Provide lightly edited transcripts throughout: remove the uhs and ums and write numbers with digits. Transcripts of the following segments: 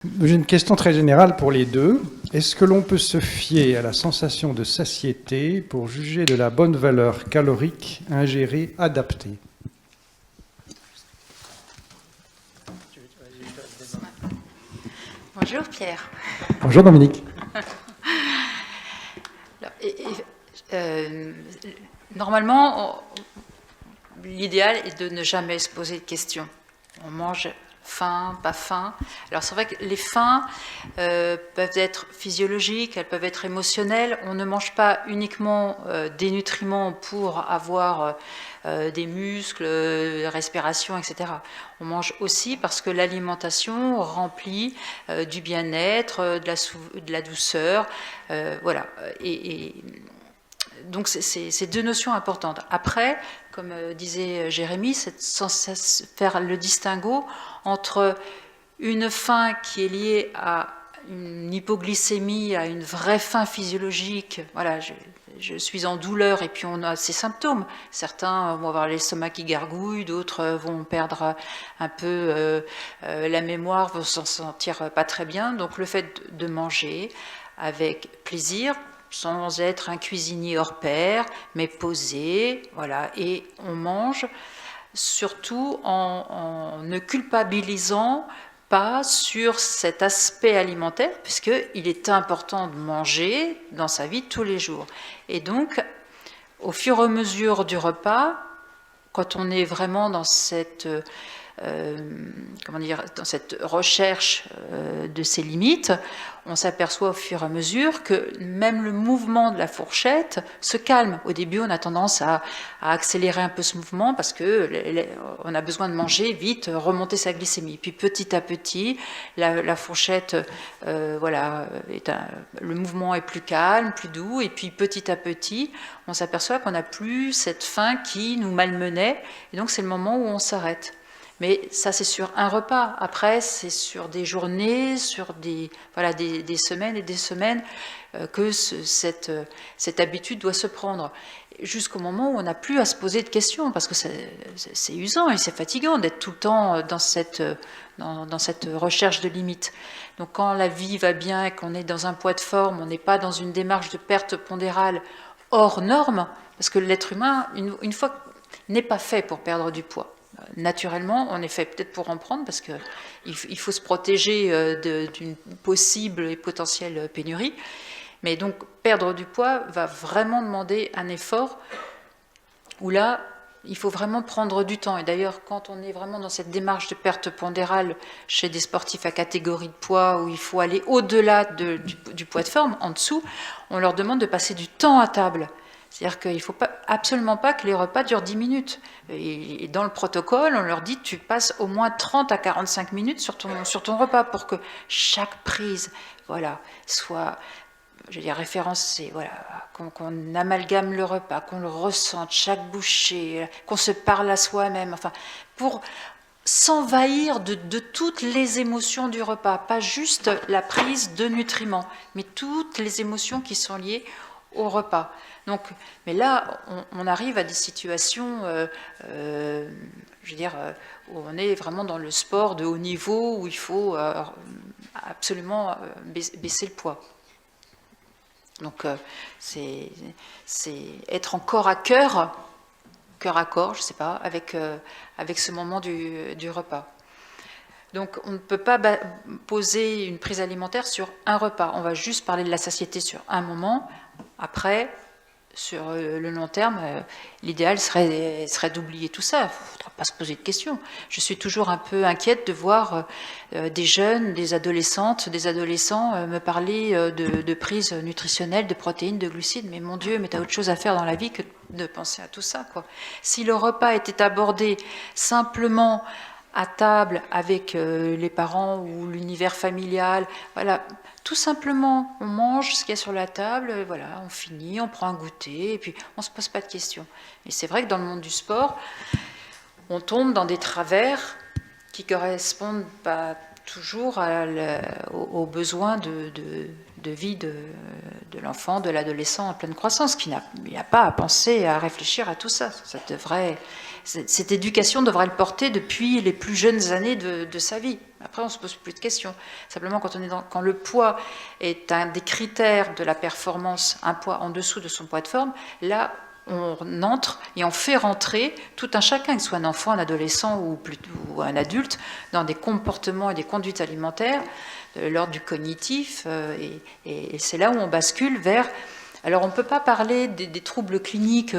J'ai une question très générale pour les deux. Est-ce que l'on peut se fier à la sensation de satiété pour juger de la bonne valeur calorique ingérée adaptée? Bonjour Pierre. Bonjour Dominique. Normalement, l'idéal est de ne jamais se poser de questions. On mange faim, pas faim. Alors c'est vrai que les faims peuvent être physiologiques, elles peuvent être émotionnelles. On ne mange pas uniquement des nutriments pour avoir des muscles, respiration, etc. On mange aussi parce que l'alimentation remplit du bien-être, de la douceur, voilà. Donc c'est deux notions importantes. Après, comme disait Jérémy, c'est censé faire le distinguo entre une faim qui est liée à une hypoglycémie, à une vraie faim physiologique. Voilà, je suis en douleur et puis on a ces symptômes. Certains vont avoir l'estomac qui gargouille, d'autres vont perdre un peu la mémoire, vont s'en sentir pas très bien. Donc le fait de manger avec plaisir, sans être un cuisinier hors pair, mais posé, voilà, et on mange surtout en ne culpabilisant pas sur cet aspect alimentaire, puisqu'il est important de manger dans sa vie tous les jours. Et donc, au fur et à mesure du repas, quand on est vraiment dans cette dans cette recherche de ses limites, on s'aperçoit au fur et à mesure que même le mouvement de la fourchette se calme. Au début, on a tendance à accélérer un peu ce mouvement parce qu'on a besoin de manger vite, remonter sa glycémie. Puis petit à petit, la fourchette, voilà, le mouvement est plus calme, plus doux, et puis petit à petit, on s'aperçoit qu'on n'a plus cette faim qui nous malmenait, et donc c'est le moment où on s'arrête. Mais ça, c'est sur un repas. Après, c'est sur des journées, sur des semaines et des semaines que cette habitude doit se prendre. Jusqu'au moment où on n'a plus à se poser de questions, parce que c'est usant et c'est fatigant d'être tout le temps dans cette recherche de limites. Donc quand la vie va bien et qu'on est dans un poids de forme, on n'est pas dans une démarche de perte pondérale hors norme, parce que l'être humain, une fois, n'est pas fait pour perdre du poids. Naturellement, on est fait peut-être pour en prendre parce qu'il faut se protéger d'une possible et potentielle pénurie. Mais donc, perdre du poids va vraiment demander un effort où là, il faut vraiment prendre du temps. Et d'ailleurs, quand on est vraiment dans cette démarche de perte pondérale chez des sportifs à catégorie de poids où il faut aller au-delà du poids de forme, en dessous, on leur demande de passer du temps à table. C'est-à-dire qu'il ne faut absolument pas que les repas durent 10 minutes. Et dans le protocole, on leur dit tu passes au moins 30 à 45 minutes sur ton repas pour que chaque prise soit, je veux dire, référencée, qu'on amalgame le repas, qu'on le ressente, chaque bouchée, qu'on se parle à soi-même, enfin, pour s'envahir de toutes les émotions du repas, pas juste la prise de nutriments, mais toutes les émotions qui sont liées au repas. Donc, mais là, on arrive à des situations, je veux dire, où on est vraiment dans le sport de haut niveau, où il faut absolument baisser le poids. Donc, c'est être en corps à corps, je ne sais pas, avec ce moment du repas. Donc on ne peut pas poser une prise alimentaire sur un repas. On va juste parler de la satiété sur un moment. Après, sur le long terme, l'idéal serait d'oublier tout ça. Il ne faudra pas se poser de questions. Je suis toujours un peu inquiète de voir des jeunes, des adolescentes, des adolescents me parler de prise nutritionnelle, de protéines, de glucides. Mais mon Dieu, mais tu as autre chose à faire dans la vie que de penser à tout ça, quoi. Si le repas était abordé simplement à table avec les parents ou l'univers familial, voilà, tout simplement, on mange ce qu'il y a sur la table, voilà, on finit, on prend un goûter, et puis on ne se pose pas de questions. Et c'est vrai que dans le monde du sport, on tombe dans des travers qui correspondent pas toujours aux besoins de vie de l'enfant, de l'adolescent en pleine croissance, qui n'a pas à penser, à réfléchir à tout ça. Cette éducation devrait le porter depuis les plus jeunes années de sa vie. Après, on ne se pose plus de questions. Simplement, quand le poids est un des critères de la performance, un poids en dessous de son poids de forme, là, on entre et on fait rentrer tout un chacun, qu'il soit un enfant, un adolescent ou un adulte, dans des comportements et des conduites alimentaires de l'ordre du cognitif. Et c'est là où on bascule vers... Alors on ne peut pas parler des troubles cliniques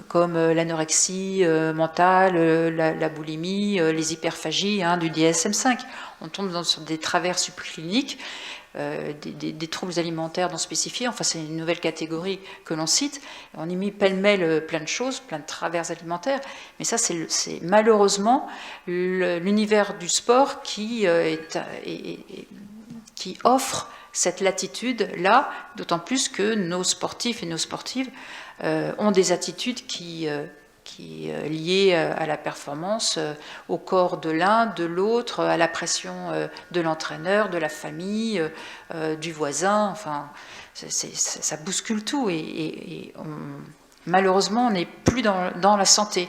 comme l'anorexie mentale, la boulimie, les hyperphagies, du DSM-5. On tombe sur des travers subcliniques, des troubles alimentaires non spécifiés. Enfin, c'est une nouvelle catégorie que l'on cite. On y met pêle-mêle plein de choses, plein de travers alimentaires. Mais ça, c'est malheureusement l'univers du sport qui offre cette latitude-là, d'autant plus que nos sportifs et nos sportives ont des attitudes qui liées à la performance, au corps de l'un, de l'autre, à la pression de l'entraîneur, de la famille, du voisin. Enfin, ça bouscule tout. Malheureusement, on n'est plus dans la santé.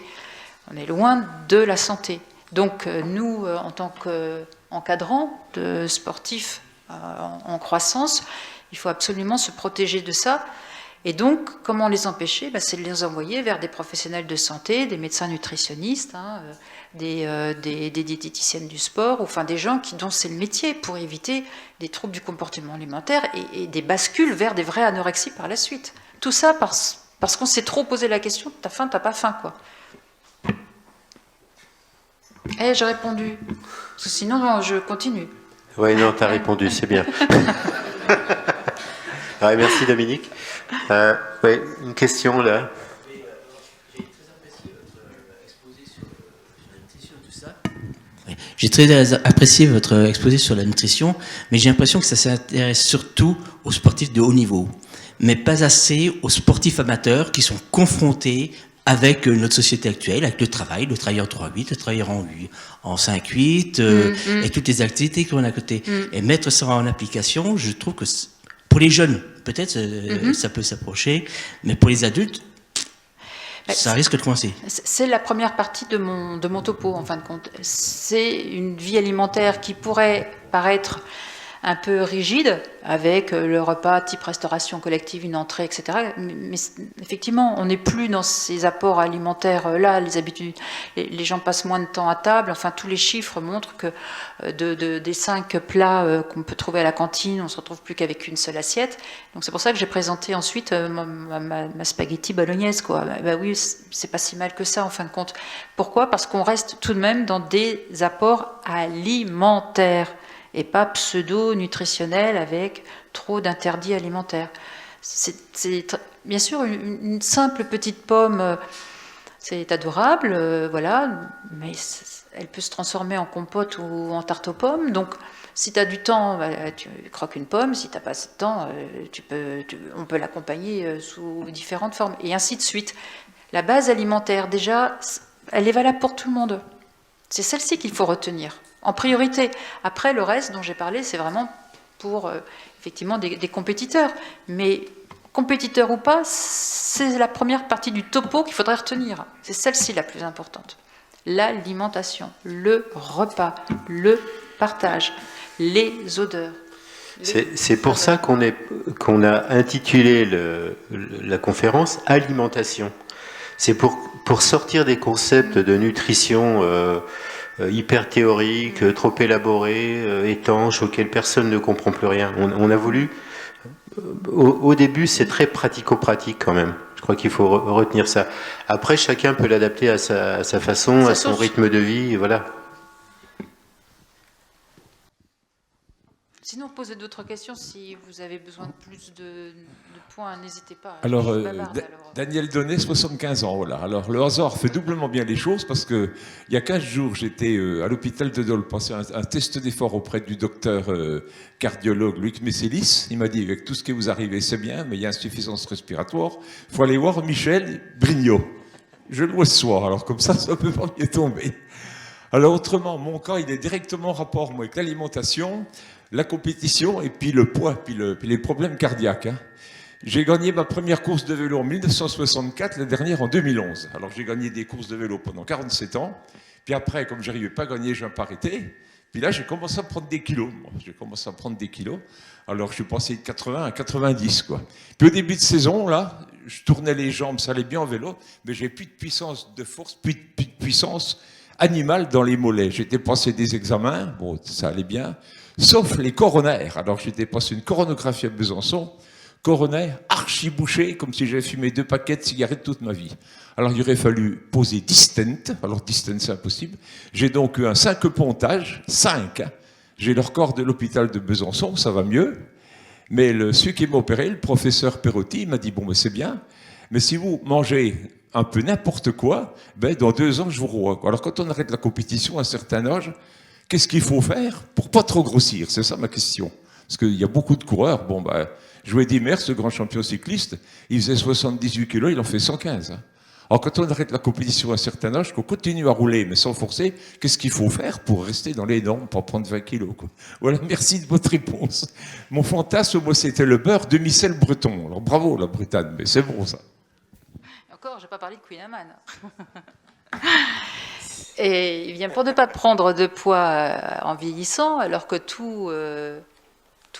On est loin de la santé. Donc, nous, en tant qu'encadrants de sportifs, en croissance, il faut absolument se protéger de ça. Et donc, comment les empêcher ? C'est de les envoyer vers des professionnels de santé, des médecins nutritionnistes, des diététiciennes du sport, enfin des gens dont c'est le métier, pour éviter des troubles du comportement alimentaire et des bascules vers des vraies anorexies par la suite. Tout ça parce qu'on s'est trop posé la question, t'as faim, t'as pas faim, quoi. J'ai répondu. Parce que sinon, je continue. Oui, non, tu as répondu, c'est bien. Ouais, merci Dominique. Ouais, une question là. J'ai très apprécié votre exposé sur la nutrition, mais j'ai l'impression que ça s'intéresse surtout aux sportifs de haut niveau, mais pas assez aux sportifs amateurs qui sont confrontés avec notre société actuelle, avec le travailleur 3-8, le travailleur en 5-8, et toutes les activités qu'on a à côté. Et mettre ça en application, je trouve que pour les jeunes, peut-être ça peut s'approcher, mais pour les adultes, ça risque de coincer. C'est la première partie de mon topo, en fin de compte. C'est une vie alimentaire qui pourrait paraître un peu rigide, avec le repas type restauration collective, une entrée, etc. Mais effectivement, on n'est plus dans ces apports alimentaires-là, les habitudes. Les gens passent moins de temps à table. Enfin, tous les chiffres montrent que des 5 plats qu'on peut trouver à la cantine, on ne se retrouve plus qu'avec une seule assiette. Donc c'est pour ça que j'ai présenté ensuite ma spaghetti bolognaise, quoi. Oui, c'est pas si mal que ça, en fin de compte. Pourquoi ? Parce qu'on reste tout de même dans des apports alimentaires et pas pseudo-nutritionnel avec trop d'interdits alimentaires. C'est bien sûr une simple petite pomme, c'est adorable, voilà, mais elle peut se transformer en compote ou en tarte aux pommes. Donc, si tu as du temps, tu croques une pomme. Si tu n'as pas assez de temps, on peut l'accompagner sous différentes formes, et ainsi de suite. La base alimentaire, déjà, elle est valable pour tout le monde. C'est celle-ci qu'il faut retenir en priorité. Après, le reste dont j'ai parlé, c'est vraiment pour effectivement des compétiteurs. Mais compétiteurs ou pas, c'est la première partie du topo qu'il faudrait retenir. C'est celle-ci la plus importante. L'alimentation, le repas, le partage, les odeurs. C'est pour ça qu'on a intitulé la conférence « Alimentation ». C'est pour sortir des concepts de nutrition hyper théoriques, trop élaborés, étanches, auxquels personne ne comprend plus rien. On a voulu... Au début, c'est très pratico-pratique quand même. Je crois qu'il faut retenir ça. Après, chacun peut l'adapter à sa façon, à son rythme de vie, et voilà. Sinon, posez d'autres questions si vous avez besoin de plus de points, n'hésitez pas. Alors, Daniel Donnet, 75 ans, voilà. Alors, le hasard fait doublement bien les choses parce que il y a 15 jours, j'étais à l'hôpital de Dole, passé un test d'effort auprès du docteur cardiologue Luc Messélis. Il m'a dit, avec tout ce qui vous arrive, c'est bien, mais il y a insuffisance respiratoire. Il faut aller voir Michel Brignot. Je le vois ce soir, alors comme ça peut pas mieux tomber. Alors autrement, mon cas, il est directement en rapport moi, avec l'alimentation, la compétition et puis le poids, puis les problèmes cardiaques. Hein. J'ai gagné ma première course de vélo en 1964, la dernière en 2011. Alors j'ai gagné des courses de vélo pendant 47 ans. Puis après, comme je n'arrivais pas à gagner, je n'ai pas arrêté. Puis là, j'ai commencé à prendre des kilos. J'ai commencé à prendre des kilos. Alors je suis passé de 80 à 90, quoi. Puis au début de saison, là, je tournais les jambes, ça allait bien en vélo, mais j'ai plus de puissance de force, plus de puissance animale dans les mollets. J'étais passé des examens, bon, ça allait bien, sauf les coronaires. Alors j'étais passé une coronographie à Besançon, coronaire archi-bouché, comme si j'avais fumé 2 paquets de cigarettes toute ma vie. Alors il aurait fallu poser 10 stents, alors 10 stents c'est impossible. J'ai donc eu un 5 pontage, 5. Hein. J'ai le record de l'hôpital de Besançon, ça va mieux. Mais celui qui m'a opéré, le professeur Perotti, il m'a dit, bon, mais c'est bien, mais si vous mangez un peu n'importe quoi, ben, dans 2 ans, je vous revois. Alors quand on arrête la compétition à un certain âge, qu'est-ce qu'il faut faire pour pas trop grossir? C'est ça ma question. Parce qu'il y a beaucoup de coureurs. Bon, ben, Joël Dimers, ce grand champion cycliste, il faisait 78 kilos, il en fait 115. Hein. Alors quand on arrête la compétition à un certain âge, qu'on continue à rouler, mais sans forcer, qu'est-ce qu'il faut faire pour rester dans les normes, pour prendre 20 kilos, quoi. Voilà, merci de votre réponse. Mon fantasme, moi, c'était le beurre demi-sel breton. Alors bravo, la Bretagne, mais c'est bon, ça. Encore, je n'ai pas parlé de Queen Amman. Et bien, pour ne pas prendre de poids en vieillissant, alors que tout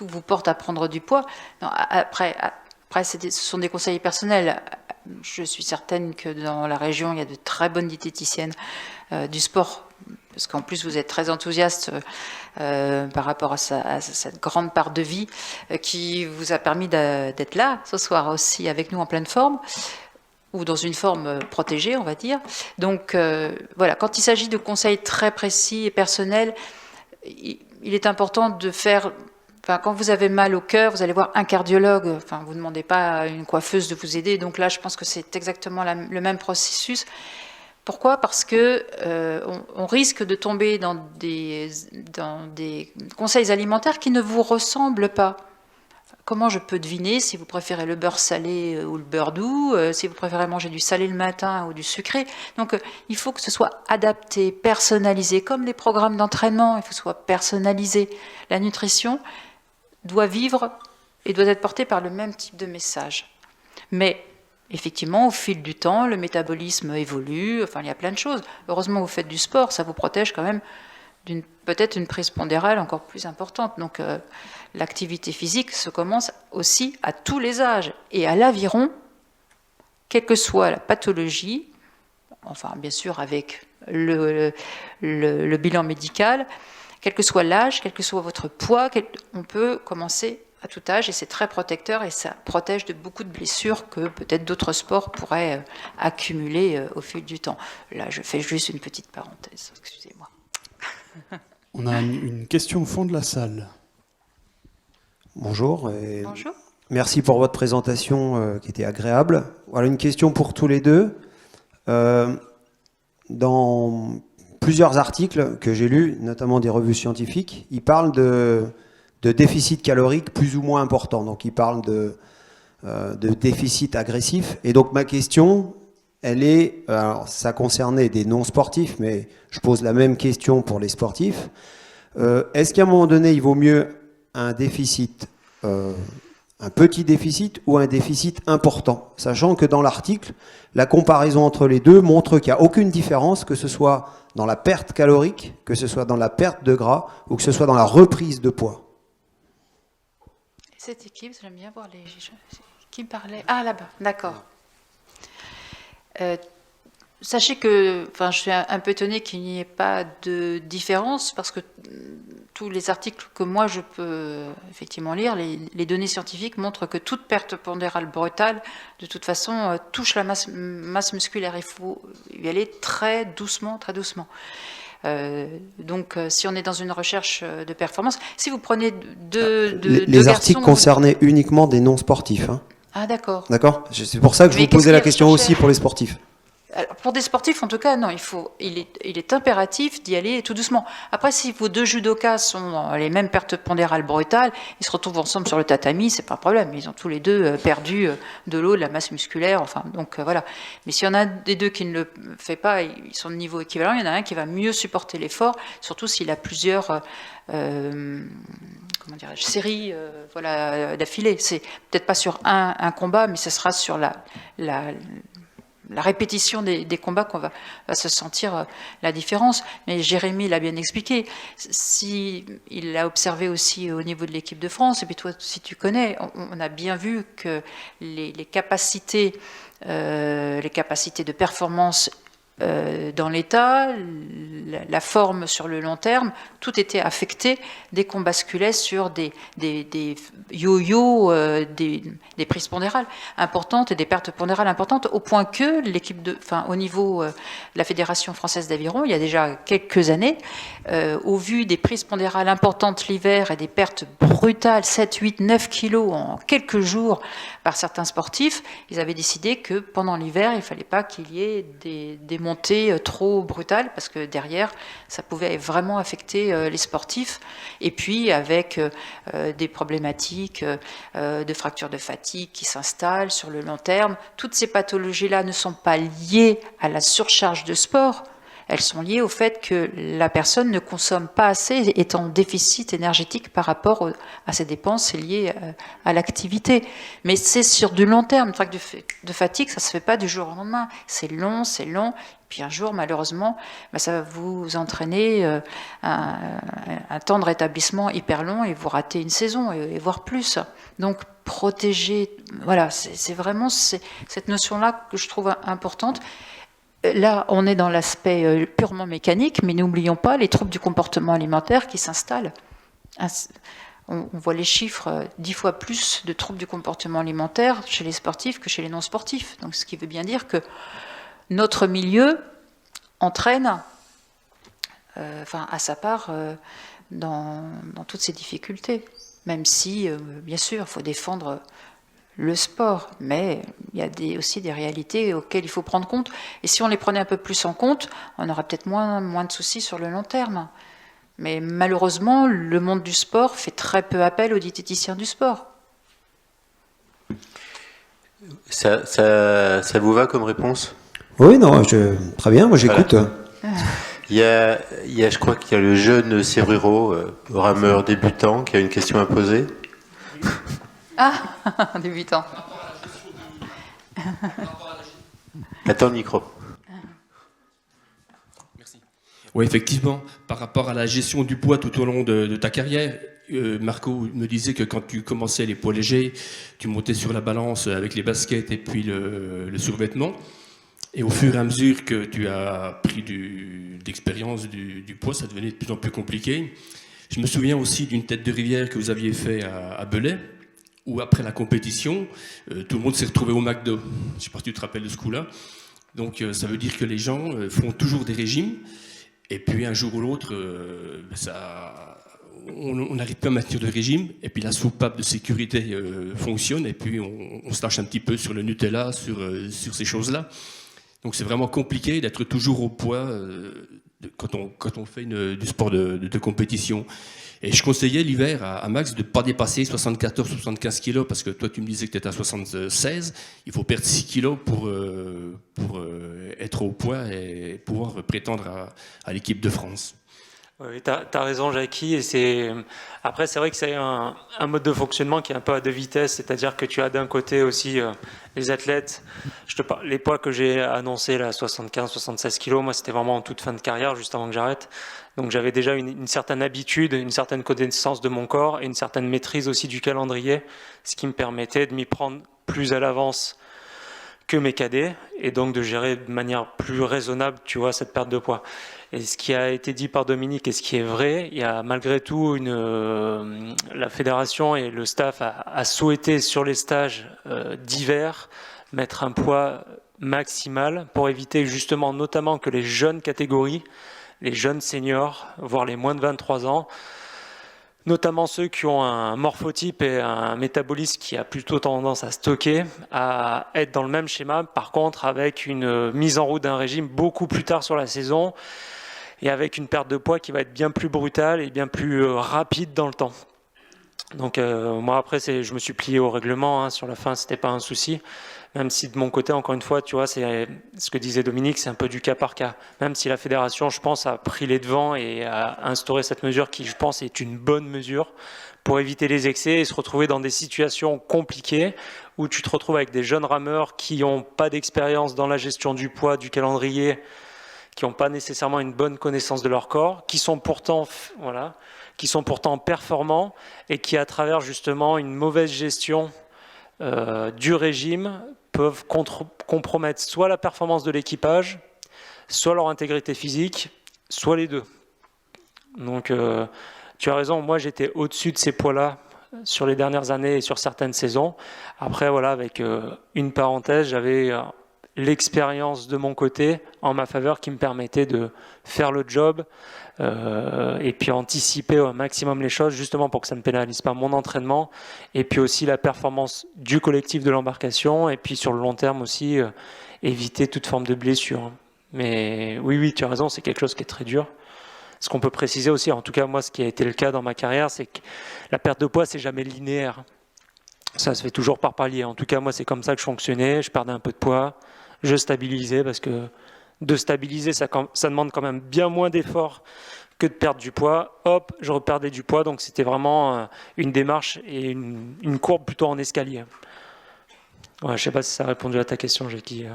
vous porte à prendre du poids, non, après ce sont des conseils personnels. Je suis certaine que dans la région, il y a de très bonnes diététiciennes du sport, parce qu'en plus, vous êtes très enthousiaste par rapport à cette grande part de vie qui vous a permis d'être là ce soir aussi avec nous en pleine forme, ou dans une forme protégée, on va dire. Donc voilà, quand il s'agit de conseils très précis et personnels, il est important de faire... Enfin, quand vous avez mal au cœur, vous allez voir un cardiologue. Enfin, vous ne demandez pas à une coiffeuse de vous aider. Donc là, je pense que c'est exactement le même processus. Pourquoi ? Parce que on risque de tomber dans des conseils alimentaires qui ne vous ressemblent pas. Comment je peux deviner si vous préférez le beurre salé ou le beurre doux, si vous préférez manger du salé le matin ou du sucré. Donc, il faut que ce soit adapté, personnalisé, comme les programmes d'entraînement. Il faut que ce soit personnalisé. La nutrition doit vivre et doit être portée par le même type de message. Mais effectivement, au fil du temps, le métabolisme évolue, enfin il y a plein de choses. Heureusement, vous faites du sport, ça vous protège quand même peut-être une prise pondérale encore plus importante. Donc l'activité physique se commence aussi à tous les âges et à l'aviron, quelle que soit la pathologie, enfin bien sûr avec le bilan médical, quel que soit l'âge, quel que soit votre poids, on peut commencer à tout âge et c'est très protecteur et ça protège de beaucoup de blessures que peut-être d'autres sports pourraient accumuler au fil du temps. Là, je fais juste une petite parenthèse, excusez-moi. On a une question au fond de la salle. Bonjour. Bonjour. Merci pour votre présentation qui était agréable. Voilà une question pour tous les deux. Dans plusieurs articles que j'ai lus, notamment des revues scientifiques, ils parlent de déficit calorique plus ou moins important. Donc ils parlent de déficit agressif. Et donc ma question, elle est, alors ça concernait des non-sportifs, mais je pose la même question pour les sportifs. Est-ce qu'à un moment donné, il vaut mieux un déficit, un petit déficit ou un déficit important, sachant que dans l'article, la comparaison entre les deux montre qu'il n'y a aucune différence, que ce soit dans la perte calorique, que ce soit dans la perte de gras ou que ce soit dans la reprise de poids. Cette équipe, j'aime bien voir les... Qui me parlait ? Ah, là-bas, d'accord. Sachez que, enfin, je suis un peu étonnée qu'il n'y ait pas de différence parce que tous les articles que moi je peux effectivement lire, les données scientifiques montrent que toute perte pondérale brutale, de toute façon, touche la masse musculaire. Il faut y aller très doucement, très doucement. Donc, si on est dans une recherche de performance, si vous prenez les articles concernaient uniquement des non-sportifs. Hein. Ah, d'accord. D'accord. C'est pour ça que je vous posais la question aussi pour les sportifs. Alors, pour des sportifs, en tout cas, non, il est impératif d'y aller tout doucement. Après, si vos deux judokas sont dans les mêmes pertes pondérales brutales, ils se retrouvent ensemble sur le tatami, c'est pas un problème. Ils ont tous les deux perdu de l'eau, de la masse musculaire, enfin, donc voilà. Mais s'il y en a des deux qui ne le fait pas, ils sont de niveau équivalent, il y en a un qui va mieux supporter l'effort, surtout s'il a plusieurs séries voilà, d'affilée. C'est peut-être pas sur un combat, mais ce sera sur la répétition des combats qu'on va se sentir la différence. Mais Jérémy l'a bien expliqué. Il l'a observé aussi au niveau de l'équipe de France. Et puis toi, si tu connais, on a bien vu que les capacités de performance dans l'état, la forme sur le long terme, tout était affecté dès qu'on basculait sur des yo-yo, des prises pondérales importantes et des pertes pondérales importantes, au point que au niveau de la Fédération française d'aviron, il y a déjà quelques années, au vu des prises pondérales importantes l'hiver et des pertes brutales, 7, 8, 9 kilos en quelques jours par certains sportifs, ils avaient décidé que pendant l'hiver, il ne fallait pas qu'il y ait des montées trop brutales, parce que derrière, ça pouvait vraiment affecter les sportifs. Et puis, avec des problématiques de fractures de fatigue qui s'installent sur le long terme, toutes ces pathologies-là ne sont pas liées à la surcharge de sport. Elles sont liées au fait que la personne ne consomme pas assez, est en déficit énergétique par rapport à ses dépenses liées à l'activité. Mais c'est sur du long terme. Une fracture de fatigue, ça ne se fait pas du jour au lendemain. C'est long. Puis un jour, malheureusement, ça va vous entraîner un temps de rétablissement hyper long et vous ratez une saison, et voire plus. Donc, protéger, voilà, c'est vraiment cette notion-là que je trouve importante. Là, on est dans l'aspect purement mécanique, mais n'oublions pas les troubles du comportement alimentaire qui s'installent. On voit les chiffres, 10 fois plus de troubles du comportement alimentaire chez les sportifs que chez les non-sportifs. Donc, ce qui veut bien dire que notre milieu entraîne, à sa part, dans toutes ces difficultés. Même si, bien sûr, il faut défendre le sport, mais il y a aussi des réalités auxquelles il faut prendre compte. Et si on les prenait un peu plus en compte, on aura peut-être moins de soucis sur le long terme. Mais malheureusement, le monde du sport fait très peu appel aux diététiciens du sport. Ça vous va comme réponse? Oui, non, très bien, moi j'écoute. Voilà. Je crois qu'il y a le jeune Serruro, rameur débutant, qui a une question à poser. Ah, débutant. Attends le micro. Merci. Oui, effectivement, par rapport à la gestion du poids tout au long de ta carrière, Marco me disait que quand tu commençais les poids légers, tu montais sur la balance avec les baskets et puis le survêtement. Et au fur et à mesure que tu as pris d'expérience du poids, ça devenait de plus en plus compliqué. Je me souviens aussi d'une tête de rivière que vous aviez fait à Belay, où après la compétition, tout le monde s'est retrouvé au McDo. Je ne sais pas si tu te rappelles de ce coup-là. Donc ça veut dire que les gens font toujours des régimes, et puis un jour ou l'autre, on n'arrive pas à maintenir de régime, et puis la soupape de sécurité fonctionne, et puis on se lâche un petit peu sur le Nutella, sur ces choses-là. Donc c'est vraiment compliqué d'être toujours au poids quand on fait du sport de compétition. Et je conseillais l'hiver à Max de ne pas dépasser 74-75 kilos, parce que toi tu me disais que tu étais à 76, il faut perdre 6 kilos pour être au poids et pouvoir prétendre à l'équipe de France. Oui, tu as raison, Jackie. Et après, c'est vrai que c'est un mode de fonctionnement qui est un peu à deux vitesses, c'est-à-dire que tu as d'un côté aussi les athlètes. Les poids que j'ai annoncés, là, 75-76 kilos, moi c'était vraiment en toute fin de carrière, juste avant que j'arrête. Donc j'avais déjà une certaine habitude, une certaine connaissance de mon corps et une certaine maîtrise aussi du calendrier, ce qui me permettait de m'y prendre plus à l'avance que mes cadets, et donc de gérer de manière plus raisonnable, tu vois, cette perte de poids. Et ce qui a été dit par Dominique et ce qui est vrai, il y a malgré tout la fédération et le staff a souhaité sur les stages d'hiver mettre un poids maximal pour éviter justement notamment que les jeunes catégories, les jeunes seniors, voire les moins de 23 ans, notamment ceux qui ont un morphotype et un métabolisme qui a plutôt tendance à stocker, à être dans le même schéma, par contre avec une mise en route d'un régime beaucoup plus tard sur la saison et avec une perte de poids qui va être bien plus brutale et bien plus rapide dans le temps. Donc moi après je me suis plié au règlement, hein, sur la fin c'était pas un souci, même si de mon côté encore une fois tu vois c'est ce que disait Dominique, c'est un peu du cas par cas, même si la fédération je pense a pris les devants et a instauré cette mesure qui je pense est une bonne mesure pour éviter les excès et se retrouver dans des situations compliquées où tu te retrouves avec des jeunes rameurs qui n'ont pas d'expérience dans la gestion du poids, du calendrier, qui n'ont pas nécessairement une bonne connaissance de leur corps, qui sont pourtant performants et qui, à travers justement une mauvaise gestion du régime, peuvent compromettre soit la performance de l'équipage, soit leur intégrité physique, soit les deux. Donc tu as raison, moi j'étais au-dessus de ces poids-là sur les dernières années et sur certaines saisons. Après voilà, avec une parenthèse, j'avais l'expérience de mon côté en ma faveur qui me permettait de faire le job et puis anticiper au maximum les choses justement pour que ça ne pénalise pas mon entraînement et puis aussi la performance du collectif de l'embarcation et puis sur le long terme aussi éviter toute forme de blessure. Mais oui, tu as raison, c'est quelque chose qui est très dur. Ce qu'on peut préciser aussi, en tout cas moi ce qui a été le cas dans ma carrière, c'est que la perte de poids c'est jamais linéaire. Ça se fait toujours par palier. En tout cas moi c'est comme ça que je fonctionnais, je perdais un peu de poids, je stabilisais parce que de stabiliser, ça demande quand même bien moins d'efforts que de perdre du poids. Hop, je reperdais du poids, donc c'était vraiment une démarche et une courbe plutôt en escalier. Ouais, je ne sais pas si ça a répondu à ta question, Jackie.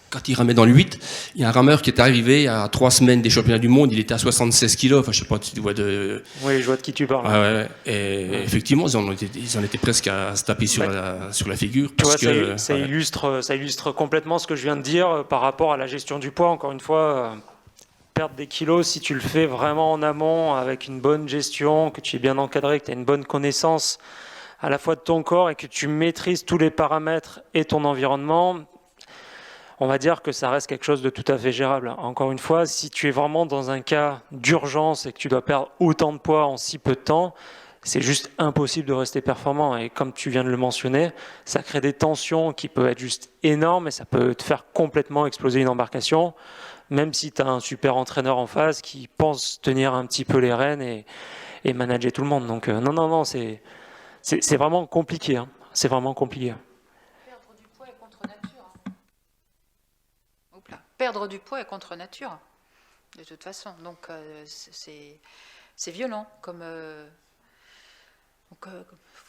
Quand il ramait dans le 8, il y a un rameur qui est arrivé à 3 semaines des championnats du monde, il était à 76 kilos, enfin je sais pas, tu vois de... Oui, je vois de qui tu parles. Ouais. Et effectivement, ils en étaient presque à se taper sur la figure. Tu vois, ça illustre complètement ce que je viens de dire par rapport à la gestion du poids. Encore une fois, perdre des kilos, si tu le fais vraiment en amont, avec une bonne gestion, que tu es bien encadré, que tu as une bonne connaissance à la fois de ton corps et que tu maîtrises tous les paramètres et ton environnement, on va dire que ça reste quelque chose de tout à fait gérable. Encore une fois, si tu es vraiment dans un cas d'urgence et que tu dois perdre autant de poids en si peu de temps, c'est juste impossible de rester performant. Et comme tu viens de le mentionner, ça crée des tensions qui peuvent être juste énormes et ça peut te faire complètement exploser une embarcation, même si tu as un super entraîneur en face qui pense tenir un petit peu les rênes et manager tout le monde. Donc non, c'est vraiment compliqué. Hein. C'est vraiment compliqué. Perdre du poids est contre nature, de toute façon. Donc c'est violent.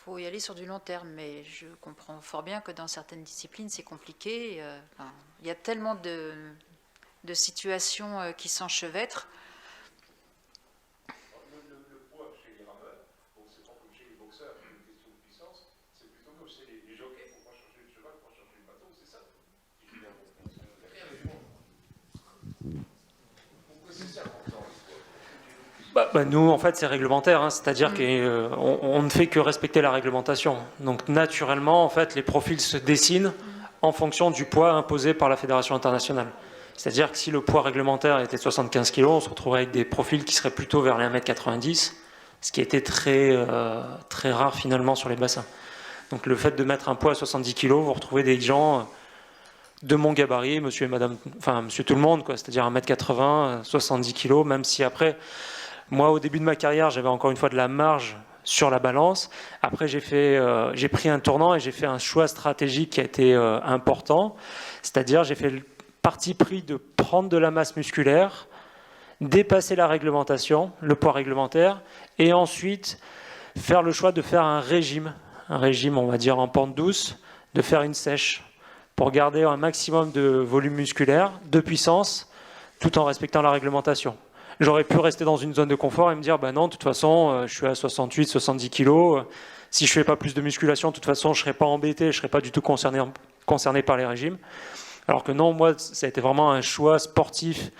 Faut y aller sur du long terme. Mais je comprends fort bien que dans certaines disciplines, c'est compliqué. Il y a tellement de situations qui s'enchevêtrent. Le poids chez les rameurs, c'est pas comme chez les boxeurs, une question de puissance, c'est plutôt comme chez les jockeys, pour pas changer le cheval, pour pas changer le bateau, c'est ça. Si je viens nous, en fait, c'est réglementaire, hein, c'est-à-dire qu'on ne fait que respecter la réglementation. Donc, naturellement, en fait, les profils se dessinent en fonction du poids imposé par la Fédération internationale. C'est-à-dire que si le poids réglementaire était de 75 kg, on se retrouverait avec des profils qui seraient plutôt vers les 1,90 m, ce qui était très rare finalement sur les bassins. Donc, le fait de mettre un poids à 70 kg, vous retrouvez des gens de mon gabarit, monsieur et madame, enfin monsieur tout le monde, quoi, c'est-à-dire 1,80 m, 70 kg, même si après... Moi, au début de ma carrière, j'avais encore une fois de la marge sur la balance. Après, j'ai pris un tournant et j'ai fait un choix stratégique qui a été important. C'est-à-dire, j'ai fait le parti pris de prendre de la masse musculaire, dépasser la réglementation, le poids réglementaire, et ensuite faire le choix de faire un régime, on va dire en pente douce, de faire une sèche pour garder un maximum de volume musculaire, de puissance, tout en respectant la réglementation. J'aurais pu rester dans une zone de confort et me dire, bah non, de toute façon, je suis à 68, 70 kg. Si je fais pas plus de musculation, de toute façon, je serais pas embêté, je serais pas du tout concerné par les régimes. Alors que non, moi, ça a été vraiment un choix sportif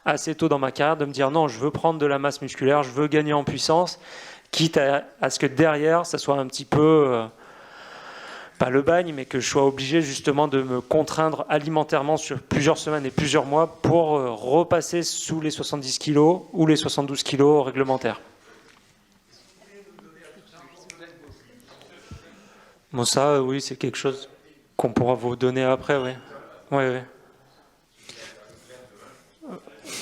assez tôt dans ma carrière de me dire, non, je veux prendre de la masse musculaire, je veux gagner en puissance, quitte à ce que derrière, ça soit un petit peu pas le bagne, mais que je sois obligé justement de me contraindre alimentairement sur plusieurs semaines et plusieurs mois pour repasser sous les 70 kilos ou les 72 kilos réglementaires. Bon, ça, oui, c'est quelque chose qu'on pourra vous donner après, oui. Oui, oui.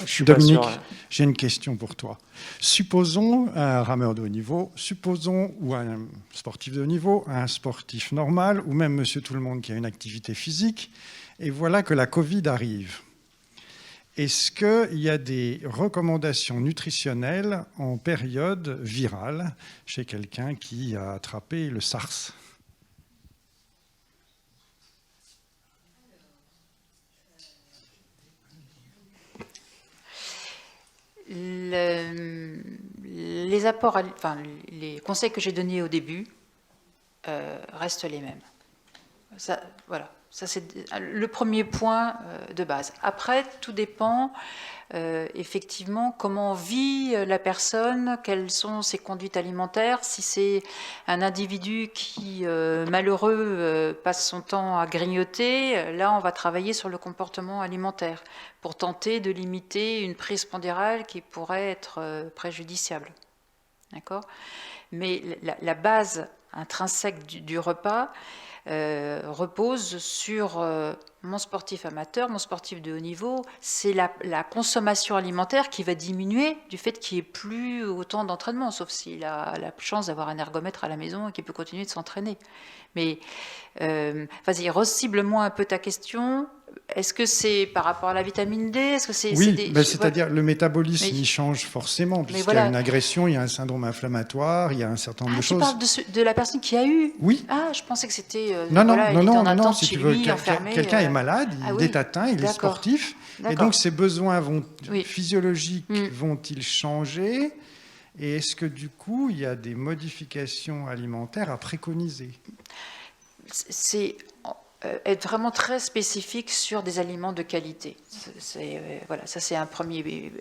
Je suis Dominique, pas sûr, ouais. j'ai une question pour toi. Supposons un rameur de haut niveau, supposons, ou un sportif de haut niveau, un sportif normal, ou même monsieur tout le monde qui a une activité physique, et voilà que la Covid arrive. Est-ce qu'il y a des recommandations nutritionnelles en période virale chez quelqu'un qui a attrapé le SARS ? Les apports, enfin, les conseils que j'ai donnés au début restent les mêmes. Ça, voilà, ça c'est le premier point de base. Après, tout dépend effectivement comment vit la personne, quelles sont ses conduites alimentaires. Si c'est un individu qui, malheureux, passe son temps à grignoter, là on va travailler sur le comportement alimentaire pour tenter de limiter une prise pondérale qui pourrait être préjudiciable. D'accord ? Mais la base intrinsèque du repas repose sur mon sportif amateur, mon sportif de haut niveau. C'est la consommation alimentaire qui va diminuer du fait qu'il n'y ait plus autant d'entraînement, sauf s'il a la chance d'avoir un ergomètre à la maison et qu'il peut continuer de s'entraîner. Mais vas-y, recible-moi un peu ta question. Est-ce que c'est par rapport à la vitamine D? Est-ce que c'est, oui, c'est-à-dire le métabolisme, il change forcément, puisqu'il voilà. y a une agression, il y a un syndrome inflammatoire, il y a un certain nombre de choses. Tu parles de la personne qui a eu? Oui. Ah, je pensais que c'était... non, si tu veux, quelqu'un est malade, il est atteint, il est sportif, et donc ses besoins physiologiques vont-ils changer? Et est-ce que du coup, il y a des modifications alimentaires à préconiser? C'est être vraiment très spécifique sur des aliments de qualité. Voilà, ça c'est un premier...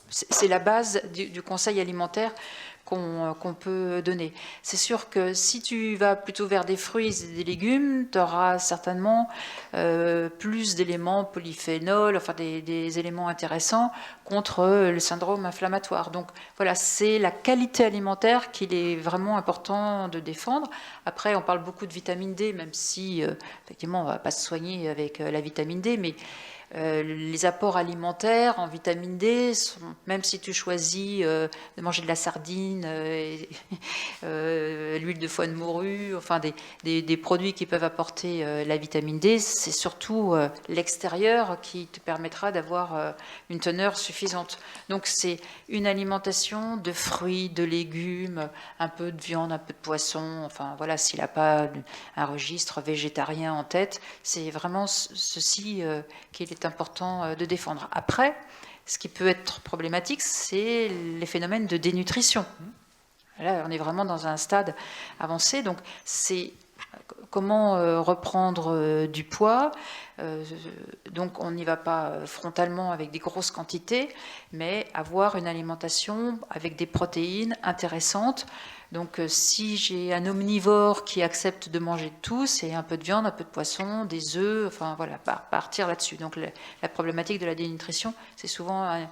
C'est la base du conseil alimentaire qu'on peut donner. C'est sûr que si tu vas plutôt vers des fruits et des légumes, tu auras certainement plus d'éléments polyphénols, enfin des éléments intéressants contre le syndrome inflammatoire. Donc voilà, c'est la qualité alimentaire qu'il est vraiment important de défendre. Après, on parle beaucoup de vitamine D, même si effectivement on ne va pas se soigner avec la vitamine D, mais les apports alimentaires en vitamine D, même si tu choisis de manger de la sardine, l'huile de foie de morue, enfin des produits qui peuvent apporter la vitamine D, c'est surtout l'extérieur qui te permettra d'avoir une teneur suffisante. Donc c'est une alimentation de fruits, de légumes, un peu de viande, un peu de poisson, enfin voilà, s'il n'a pas un registre végétarien en tête, c'est vraiment ceci qu'il est important de défendre. Après, ce qui peut être problématique, c'est les phénomènes de dénutrition. Là, on est vraiment dans un stade avancé, donc c'est comment reprendre du poids. Donc on n'y va pas frontalement avec des grosses quantités, mais avoir une alimentation avec des protéines intéressantes. Donc si j'ai un omnivore qui accepte de manger de tout, c'est un peu de viande, un peu de poisson, des œufs, enfin voilà, partir là-dessus. Donc la problématique de la dénutrition, c'est souvent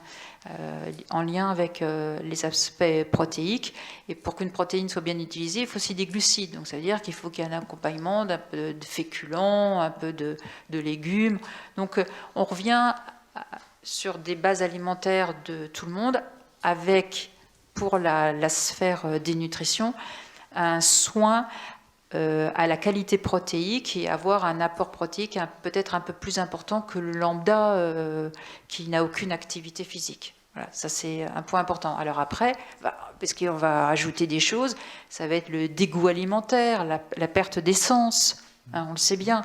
en lien avec les aspects protéiques. Et pour qu'une protéine soit bien utilisée, il faut aussi des glucides. Donc ça veut dire qu'il faut qu'il y ait un accompagnement d'un peu de féculents, un peu de légumes. Donc on revient sur des bases alimentaires de tout le monde avec, pour la sphère des nutritions, un soin à la qualité protéique et avoir un apport protéique peut-être un peu plus important que le lambda qui n'a aucune activité physique. Voilà, ça c'est un point important. Alors après, parce qu'on va ajouter des choses, ça va être le dégoût alimentaire, la perte d'essence, hein, on le sait bien.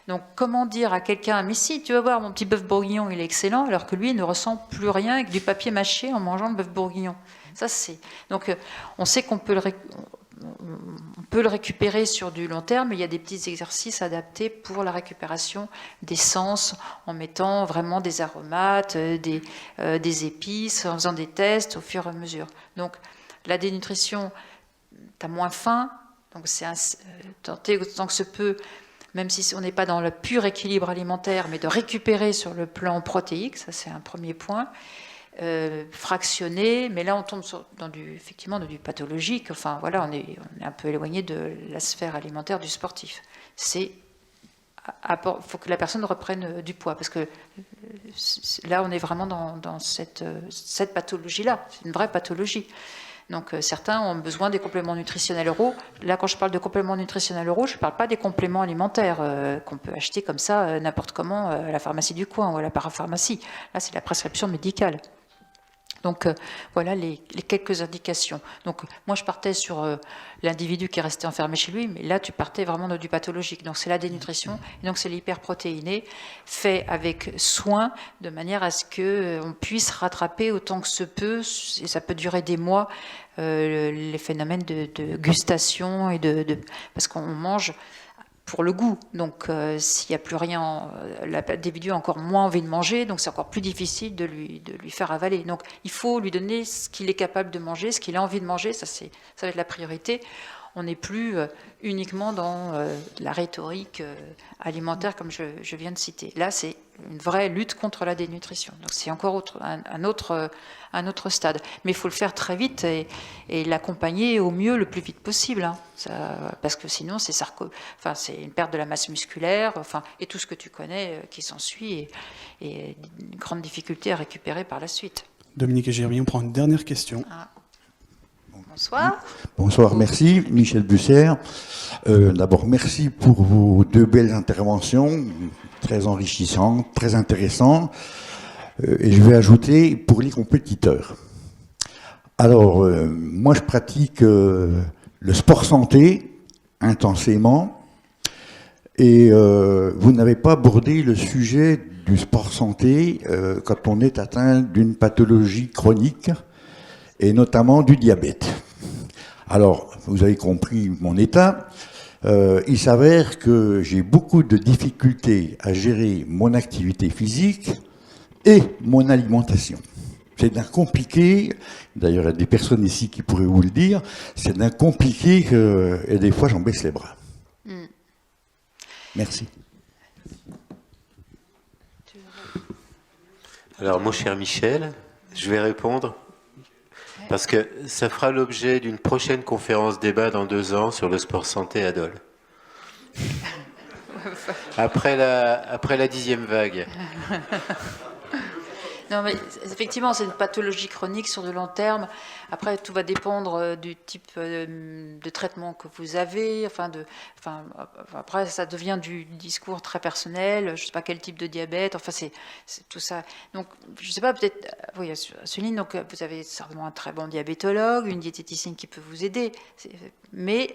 Donc comment dire à quelqu'un, mais si, tu vas voir, mon petit bœuf bourguignon, il est excellent, alors que lui, il ne ressent plus rien avec du papier mâché en mangeant le bœuf bourguignon. Ça, c'est... Donc on sait qu'on peut le récupérer sur du long terme, mais il y a des petits exercices adaptés pour la récupération d'essence, en mettant vraiment des aromates, des épices, en faisant des tests au fur et à mesure. Donc la dénutrition, tu as moins faim, Donc c'est tenter autant que se peut, même si on n'est pas dans le pur équilibre alimentaire, mais de récupérer sur le plan protéique, ça c'est un premier point. Fractionner, mais là on tombe effectivement dans du pathologique. Enfin voilà, on est un peu éloigné de la sphère alimentaire du sportif. Faut que la personne reprenne du poids, parce que là on est vraiment dans cette pathologie-là. C'est une vraie pathologie. Donc certains ont besoin des compléments nutritionnels oraux. Là, quand je parle de compléments nutritionnels oraux, je ne parle pas des compléments alimentaires qu'on peut acheter comme ça n'importe comment à la pharmacie du coin ou à la parapharmacie. Là, c'est la prescription médicale. Donc voilà les quelques indications. Donc moi je partais sur l'individu qui est resté enfermé chez lui, mais là tu partais vraiment dans du pathologique. Donc c'est la dénutrition, et donc c'est l'hyperprotéiné fait avec soin, de manière à ce qu'on puisse rattraper autant que se peut, et ça peut durer des mois, les phénomènes de gustation et parce qu'on mange pour le goût. Donc s'il n'y a plus rien, l'individu a encore moins envie de manger, donc c'est encore plus difficile de lui faire avaler. Donc il faut lui donner ce qu'il est capable de manger, ce qu'il a envie de manger, ça va être la priorité. On n'est plus uniquement dans la rhétorique alimentaire comme je viens de citer. Là, c'est une vraie lutte contre la dénutrition. Donc c'est encore un autre stade. Mais il faut le faire très vite et l'accompagner au mieux le plus vite possible. Hein. Parce que sinon, c'est une perte de la masse musculaire, et tout ce que tu connais qui s'ensuit, et une grande difficulté à récupérer par la suite. Dominique et Jérémy, on prend une dernière question. Bonsoir. Bonsoir, merci. Michel Bussière. D'abord, merci pour vos deux belles interventions, très enrichissantes, très intéressantes. Et je vais ajouter pour les compétiteurs. Alors, moi, je pratique le sport santé intensément. Et vous n'avez pas abordé le sujet du sport santé quand on est atteint d'une pathologie chronique, et notamment du diabète. Alors, vous avez compris mon état. Il s'avère que j'ai beaucoup de difficultés à gérer mon activité physique et mon alimentation. C'est d'un compliqué, d'ailleurs il y a des personnes ici qui pourraient vous le dire, c'est d'un compliqué et des fois j'en baisse les bras. Merci. Alors mon cher Michel, je vais répondre. Parce que ça fera l'objet d'une prochaine conférence débat dans 2 ans sur le sport santé à Dole. Après la 10e vague. Non, mais effectivement, c'est une pathologie chronique sur de long terme. Après, tout va dépendre du type de traitement que vous avez. Après, ça devient du discours très personnel. Je ne sais pas quel type de diabète. Enfin, c'est tout ça. Donc, je ne sais pas, peut-être. Oui, Céline, donc vous avez certainement un très bon diabétologue, une diététicienne qui peut vous aider. Mais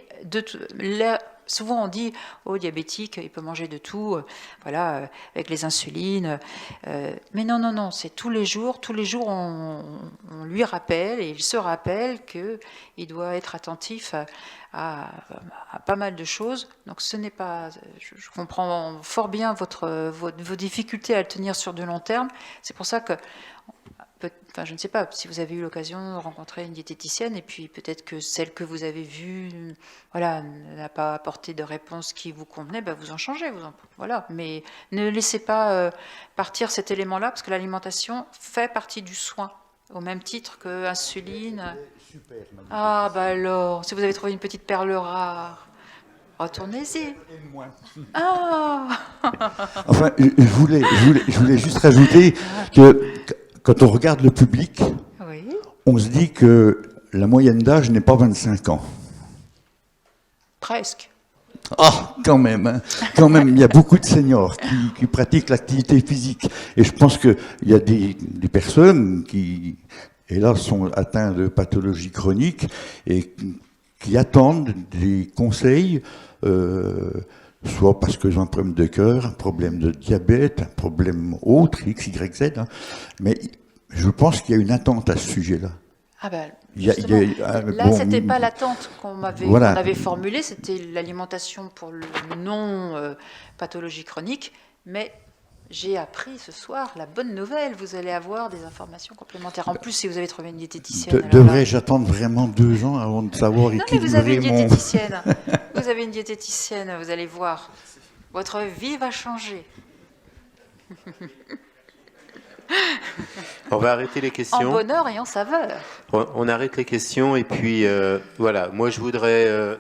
souvent on dit diabétique, il peut manger de tout, avec les insulines. Mais non, c'est tous les jours on lui rappelle, et il se rappelle qu'il doit être attentif à pas mal de choses. Donc ce n'est pas, je comprends fort bien vos difficultés à le tenir sur de long terme. C'est pour ça que je ne sais pas si vous avez eu l'occasion de rencontrer une diététicienne, et puis peut-être que celle que vous avez vue, n'a pas apporté de réponse qui vous convenait, vous en changez, Mais ne laissez pas partir cet élément-là, parce que l'alimentation fait partie du soin, au même titre que l'insuline. Alors, si vous avez trouvé une petite perle rare, retournez-y. Enfin, je voulais juste rajouter que quand on regarde le public, oui, on se dit que la moyenne d'âge n'est pas 25 ans. Presque. Ah, quand même, il y a beaucoup de seniors qui pratiquent l'activité physique. Et je pense qu'il y a des personnes qui, hélas, sont atteintes de pathologies chroniques et qui attendent des conseils, soit parce qu'ils ont un problème de cœur, un problème de diabète, un problème autre, X, Y, Z. Mais je pense qu'il y a une attente à ce sujet-là. Là, c'était pas l'attente qu'on avait formulée, c'était l'alimentation pour le non pathologie chronique, mais j'ai appris ce soir la bonne nouvelle. Vous allez avoir des informations complémentaires. En plus, si vous avez trouvé une diététicienne. alors là- Devrais-je attendre vraiment 2 ans avant de savoir Non, mais vous avez une équilibrer mon... diététicienne. Vous avez une diététicienne, vous allez voir. Votre vie va changer. On va arrêter les En questions. bonheur et en saveur. On arrête les questions et puis voilà. Moi, je voudrais